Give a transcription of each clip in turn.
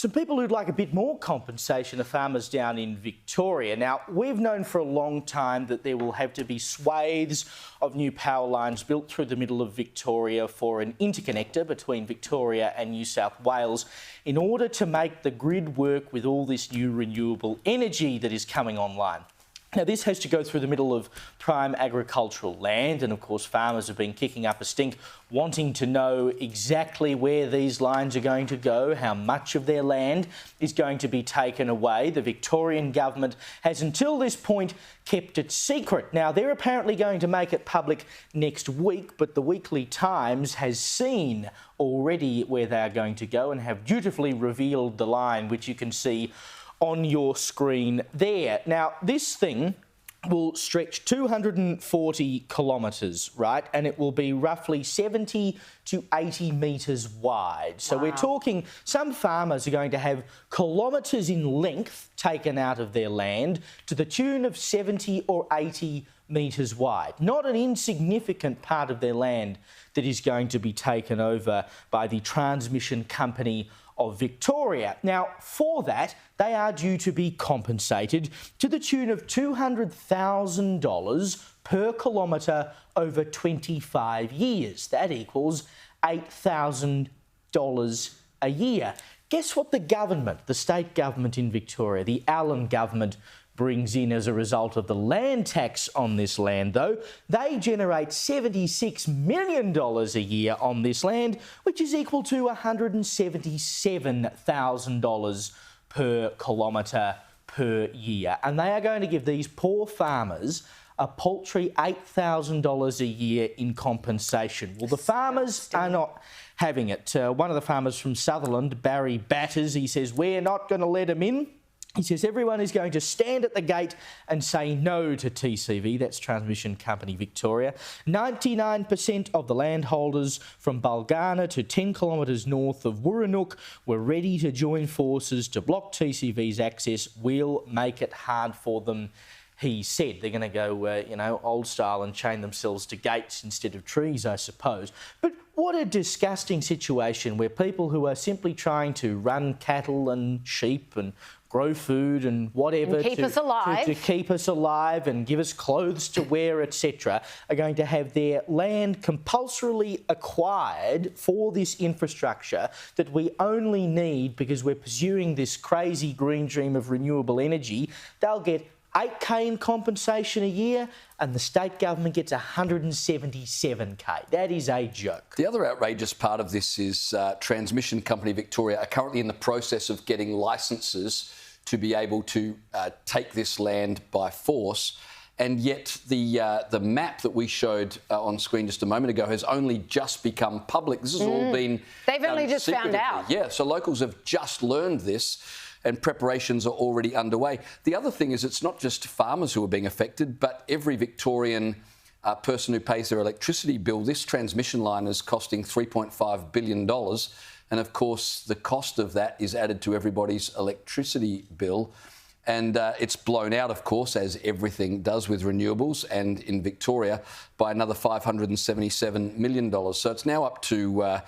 Some people who'd like a bit more compensation are farmers down in Victoria. Now, we've known for a long time that there will have to be swathes of new power lines built through the middle of Victoria for an interconnector between Victoria and New South Wales in order to make the grid work with all this new renewable energy that is coming online. Now, this has to go through the middle of prime agricultural land, and of course farmers have been kicking up a stink wanting to know exactly where these lines are going to go, how much of their land is going to be taken away. The Victorian government has until this point kept it secret. Now, they're apparently going to make it public next week, but the Weekly Times has seen already where they are going to go and have dutifully revealed the line, which you can see on your screen there. Now, this thing will stretch 240 kilometres, right? And it will be roughly 70 to 80 metres wide. So we're talking some farmers are going to have kilometres in length taken out of their land to the tune of 70 or 80 metres wide. Not an insignificant part of their land that is going to be taken over by the transmission company of Victoria. Now, for that, they are due to be compensated to the tune of $200,000 per kilometre over 25 years. That equals $8,000 a year. Guess what the government, the state government in Victoria, the Allen government, brings in as a result of the land tax on this land, though? They generate $76 million a year on this land, which is equal to $177,000 per kilometre per year. And they are going to give these poor farmers a paltry $8,000 a year in compensation. Well, the farmers are not having it. One of the farmers from Sutherland, Barry Batters, he says, "We're not going to let them in." He says everyone is going to stand at the gate and say no to TCV, that's Transmission Company Victoria. 99% of the landholders from Bulgana to 10 kilometres north of Wuranook were ready to join forces to block TCV's access. We'll make it hard for them, he said. They're going to go, old style and chain themselves to gates instead of trees, I suppose. But what a disgusting situation where people who are simply trying to run cattle and sheep and grow food and whatever and keep us alive. To keep us alive and give us clothes to wear, etc., are going to have their land compulsorily acquired for this infrastructure that we only need because we're pursuing this crazy green dream of renewable energy. They'll get $8K in compensation a year and the state government gets $177K. That is a joke. The other outrageous part of this is Transmission Company Victoria are currently in the process of getting licences to be able to take this land by force. And yet the map that we showed on screen just a moment ago has only just become public. This has all been They've only just found out. Yeah, so locals have just learned this and preparations are already underway. The other thing is it's not just farmers who are being affected, but every Victorian person who pays their electricity bill. This transmission line is costing $3.5 billion. And of course, the cost of that is added to everybody's electricity bill. And it's blown out, of course, as everything does with renewables, and in Victoria by another $577 million. So it's now up to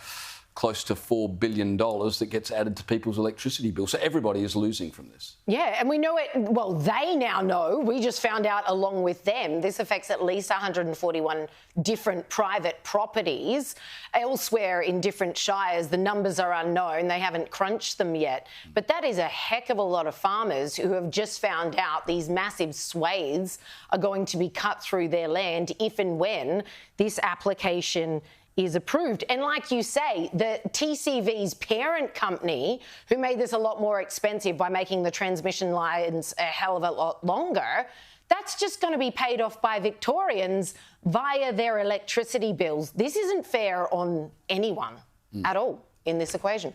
close to $4 billion that gets added to people's electricity bill. So everybody is losing from this. Yeah, and we know it, well, they now know. We just found out along with them. This affects at least 141 different private properties. Elsewhere in different shires, the numbers are unknown. They haven't crunched them yet. But that is a heck of a lot of farmers who have just found out these massive swathes are going to be cut through their land if and when this application is approved. And like you say, the TCV's parent company, who made this a lot more expensive by making the transmission lines a hell of a lot longer, that's just going to be paid off by Victorians via their electricity bills. This isn't fair on anyone at all in this equation.